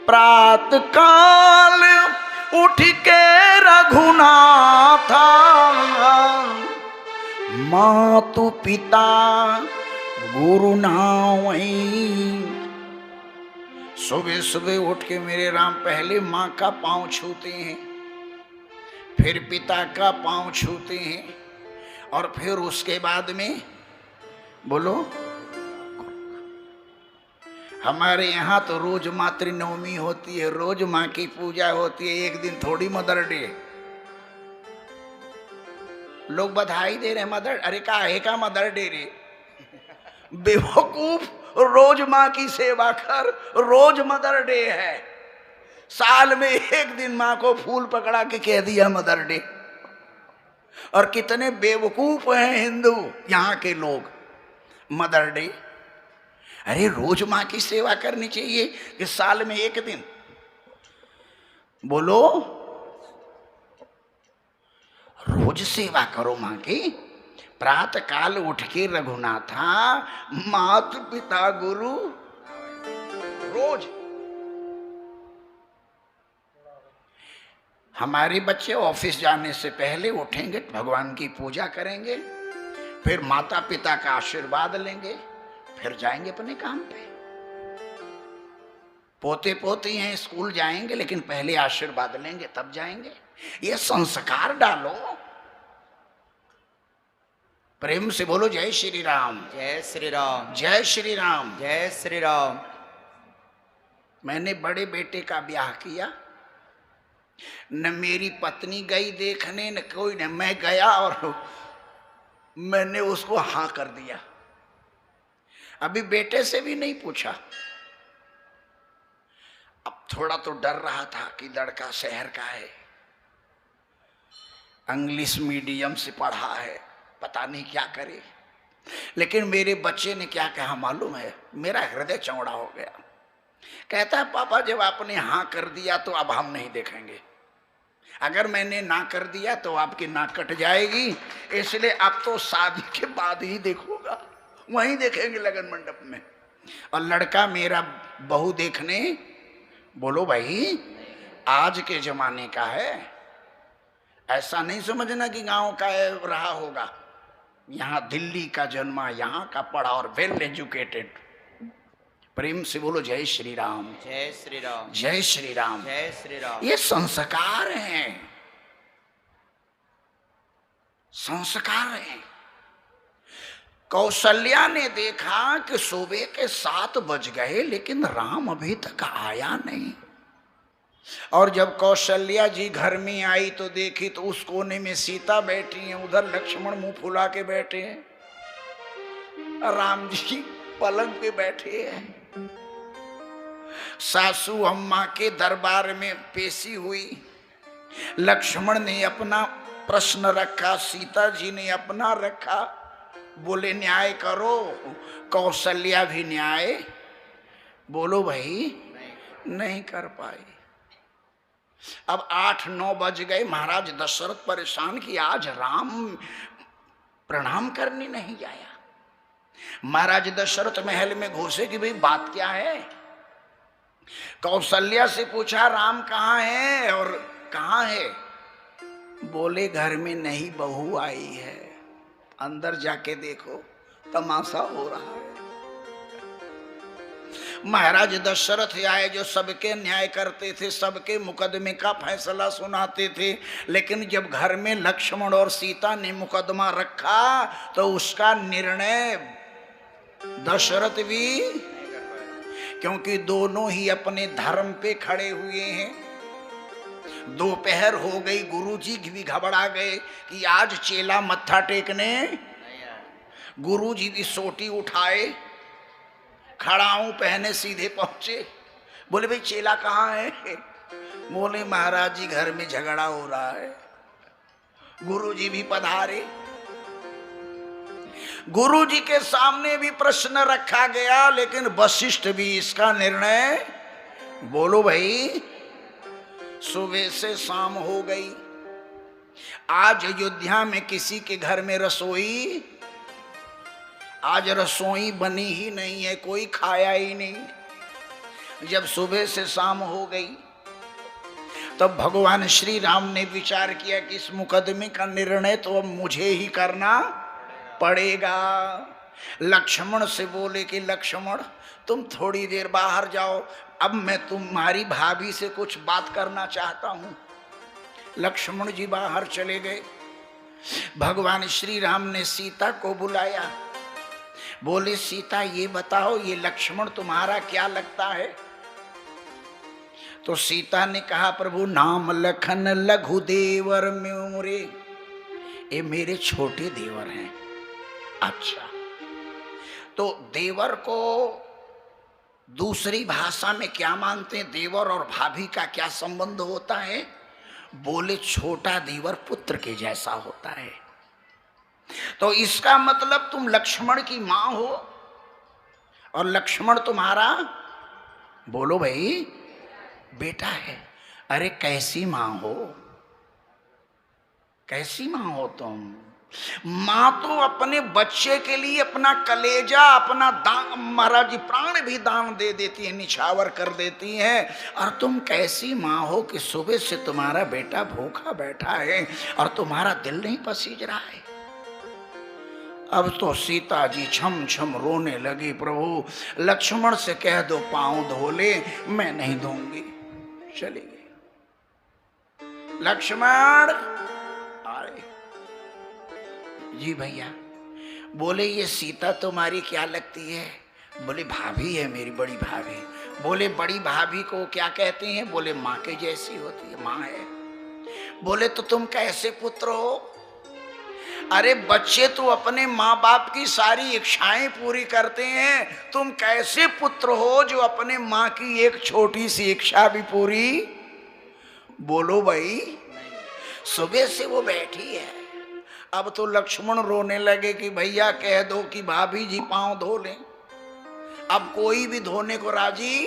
प्रात काल उठ के रघुनाथा, मातु पिता गुरु नावई। सुबह सुबह उठ के मेरे राम पहले माँ का पांव छूते हैं, फिर पिता का पांव छूते हैं, और फिर उसके बाद में बोलो। हमारे यहाँ तो रोज मातृनवमी होती है, रोज माँ की पूजा होती है, एक दिन थोड़ी मदर डे। लोग बधाई दे रहे मदर, अरे काहे का मदर डे रे बेवकूफ, रोज माँ की सेवा कर, रोज मदर डे है। साल में एक दिन माँ को फूल पकड़ा के कह दिया मदर डे। और कितने बेवकूफ हैं हिंदू यहाँ के लोग, मदर डे। अरे रोज माँ की सेवा करनी चाहिए कि साल में एक दिन। बोलो, रोज सेवा करो माँ की। प्रातः काल उठ के रघुनाथा, मातु पिता गुरु, रोज। हमारे बच्चे ऑफिस जाने से पहले उठेंगे, भगवान की पूजा करेंगे, फिर माता पिता का आशीर्वाद लेंगे, फिर जाएंगे अपने काम पे। पोते पोती हैं स्कूल जाएंगे, लेकिन पहले आशीर्वाद लेंगे तब जाएंगे। ये संस्कार डालो। प्रेम से बोलो जय श्री राम। जय श्री राम। जय श्री राम। जय श्री राम। मैंने बड़े बेटे का ब्याह किया, न मेरी पत्नी गई देखने, न कोई, न मैं गया, और मैंने उसको हाँ कर दिया। अभी बेटे से भी नहीं पूछा। अब थोड़ा तो डर रहा था कि लड़का शहर का है, इंग्लिश मीडियम से पढ़ा है, पता नहीं क्या करे। लेकिन मेरे बच्चे ने क्या कहा मालूम है? मेरा हृदय चौड़ा हो गया। कहता है पापा जब आपने हाँ कर दिया तो अब हम नहीं देखेंगे, अगर मैंने ना कर दिया तो आपकी नाक कट जाएगी, इसलिए अब तो शादी के बाद ही देखूंगा, वहीं देखेंगे लगन मंडप में। और लड़का मेरा बहू देखने, बोलो भाई आज के जमाने का है, ऐसा नहीं समझना कि गांव का रहा होगा। यहाँ दिल्ली का जन्मा, यहाँ का पढ़ा और वेल एजुकेटेड। प्रेम से बोलो जय श्री राम। जय श्री राम। जय श्री राम। जय श्री राम। ये संस्कार हैं, संस्कार हैं। कौशल्या ने देखा कि सुबह के 7 बज गए लेकिन राम अभी तक आया नहीं। और जब कौशल्या जी घर में आई तो देखी तो उस कोने में सीता बैठी है, उधर लक्ष्मण मुंह फुला के बैठे हैं, राम जी पलंग पे बैठे हैं। सासू अम्मा के दरबार में पेशी हुई, लक्ष्मण ने अपना प्रश्न रखा, सीता जी ने अपना रखा। बोले न्याय करो, कौशल्या भी न्याय, बोलो भाई नहीं कर पाई। अब 8-9 बज गए, महाराज दशरथ परेशान कि आज राम प्रणाम करने नहीं आया। महाराज दशरथ महल में घुसे कि भाई बात क्या है। कौशल्या से पूछा राम कहाँ है और कहाँ है। बोले घर में नई बहू आई है, अंदर जाके देखो तमाशा हो रहा है। महाराज दशरथ आए जो सबके न्याय करते थे, सबके मुकदमे का फैसला सुनाते थे, लेकिन जब घर में लक्ष्मण और सीता ने मुकदमा रखा तो उसका निर्णय दशरथ भी, क्योंकि दोनों ही अपने धर्म पे खड़े हुए हैं। दोपहर हो गई, गुरुजी भी घबरा गए कि आज चेला मत्था टेकने। गुरुजी भी सोटी उठाए, खड़ाऊं पहने सीधे पहुंचे। बोले भाई चेला कहाँ है। बोले महाराज जी घर में झगड़ा हो रहा है। गुरुजी भी पधारे। गुरुजी के सामने भी प्रश्न रखा गया, लेकिन वशिष्ठ भी इसका निर्णय, बोलो भाई। सुबह से शाम हो गई। आज अयोध्या में किसी के घर में रसोई, आज रसोई बनी ही नहीं है, कोई खाया ही नहीं। जब सुबह से शाम हो गई तब भगवान श्री राम ने विचार किया कि इस मुकदमे का निर्णय तो अब मुझे ही करना पड़ेगा। लक्ष्मण से बोले कि लक्ष्मण तुम थोड़ी देर बाहर जाओ, अब मैं तुम्हारी भाभी से कुछ बात करना चाहता हूं। लक्ष्मण जी बाहर चले गए। भगवान श्री राम ने सीता को बुलाया। बोले सीता ये बताओ ये लक्ष्मण तुम्हारा क्या लगता है? तो सीता ने कहा प्रभु नाम लखन लघु देवर मोरे, ये मेरे छोटे देवर हैं। अच्छा, तो देवर को दूसरी भाषा में क्या मानते हैं? देवर और भाभी का क्या संबंध होता है? बोले छोटा देवर पुत्र के जैसा होता है। तो इसका मतलब तुम लक्ष्मण की मां हो और लक्ष्मण तुम्हारा, बोलो भाई, बेटा है। अरे कैसी मां हो, कैसी मां हो तुम? मां तो अपने बच्चे के लिए अपना कलेजा, अपना दान, महाराज जी प्राण भी दान दे देती है, निछावर कर देती है। और तुम कैसी मां हो कि सुबह से तुम्हारा बेटा भूखा बैठा है और तुम्हारा दिल नहीं पसीज रहा है। अब तो सीता जी छम छम रोने लगी। प्रभु लक्ष्मण से कह दो पांव धो ले, मैं नहीं धोऊंगी। चली गई। लक्ष्मण आए जी भैया। बोले ये सीता तुम्हारी क्या लगती है? बोले भाभी है, मेरी बड़ी भाभी। बोले बड़ी भाभी को क्या कहते हैं? बोले माँ के जैसी होती है, माँ है। बोले तो तुम कैसे पुत्र हो? अरे बच्चे तो अपने माँ बाप की सारी इच्छाएं पूरी करते हैं, तुम कैसे पुत्र हो जो अपने माँ की एक छोटी सी इच्छा भी पूरी? बोलो भाई। सुबह से वो बैठी है। अब तो लक्ष्मण रोने लगे कि भैया कह दो कि भाभी जी पांव धो लें। अब कोई भी धोने को राजी।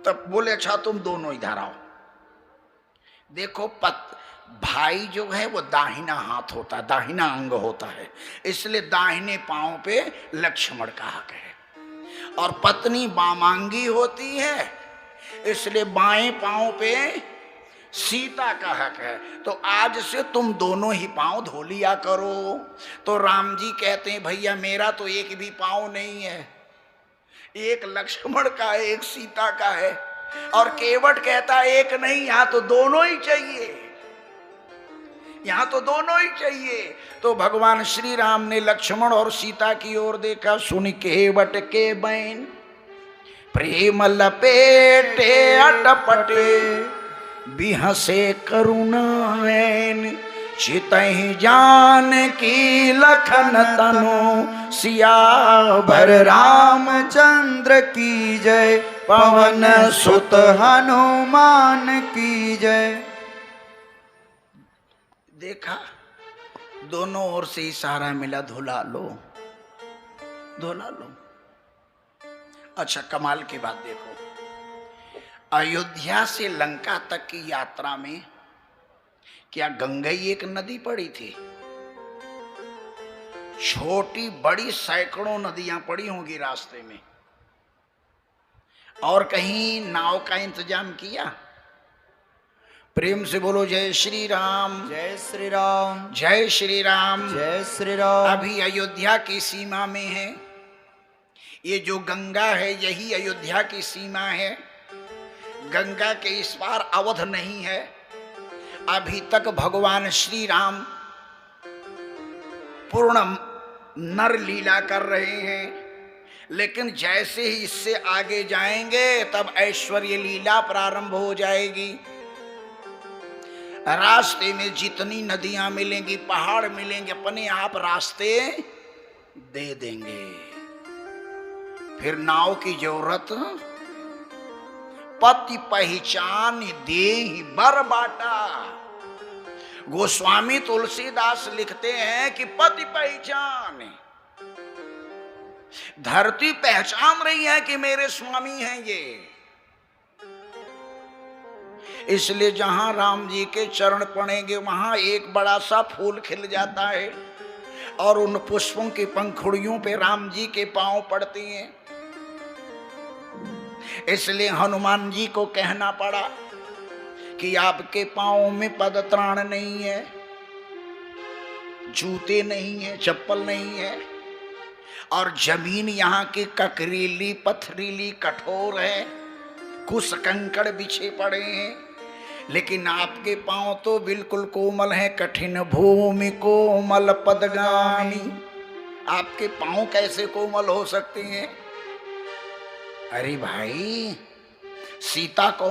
तब बोले अच्छा तुम दोनों इधर आओ। देखो भाई जो है वो दाहिना हाथ होता है, दाहिना अंग होता है, इसलिए दाहिने पांव पे लक्ष्मण का हक है। और पत्नी वामांगी होती है, इसलिए बाएं पांव पे सीता का हक है। तो आज से तुम दोनों ही पांव धो लिया करो। तो राम जी कहते हैं भैया मेरा तो एक भी पांव नहीं है, एक लक्ष्मण का है, एक सीता का है। और केवट कहता है एक नहीं, यहां तो दोनों ही चाहिए, यहां तो दोनों ही चाहिए। तो भगवान श्री राम ने लक्ष्मण और सीता की ओर देखा। सुन केवट के बैन प्रेम लपेटे अटपटे, बिहसे करुणाएन चितहि जान की लखन तनु, सियावर रामचंद्र की जय, पवन सुत हनुमान की जय। देखा दोनों ओर से इशारा मिला, धुला लो धुला लो। अच्छा कमाल की बात देखो, अयोध्या से लंका तक की यात्रा में क्या गंगई एक नदी पड़ी थी? छोटी बड़ी सैकड़ों नदियां पड़ी होंगी रास्ते में। और कहीं नाव का इंतजाम किया? प्रेम से बोलो जय श्री राम। जय श्री राम। जय श्री राम। जय श्री राम। अभी अयोध्या की सीमा में है, ये जो गंगा है यही अयोध्या की सीमा है। गंगा के इस पार अवध नहीं है। अभी तक भगवान श्री राम पूर्ण नर लीला कर रहे हैं, लेकिन जैसे ही इससे आगे जाएंगे तब ऐश्वर्य लीला प्रारंभ हो जाएगी। रास्ते में जितनी नदियां मिलेंगी, पहाड़ मिलेंगे, अपने आप रास्ते दे देंगे। फिर नाव की जरूरत, पति पहचान दे ही बर बाटा। गोस्वामी तुलसीदास लिखते हैं कि पति पहचान, धरती पहचान रही है कि मेरे स्वामी हैं ये। इसलिए जहां राम जी के चरण पड़ेंगे वहां एक बड़ा सा फूल खिल जाता है और उन पुष्पों की पंखुड़ियों पे राम जी के पांव पड़ती हैं। इसलिए हनुमान जी को कहना पड़ा कि आपके पांव में पदत्राण नहीं है, जूते नहीं है, चप्पल नहीं है, और जमीन यहाँ की ककरीली पथरीली कठोर है, कुछ कंकड़ बिछे पड़े हैं, लेकिन आपके पांव तो बिल्कुल कोमल हैं। कठिन भूमि कोमल पदगामी, आपके पांव कैसे कोमल हो सकते हैं? अरे भाई, सीता को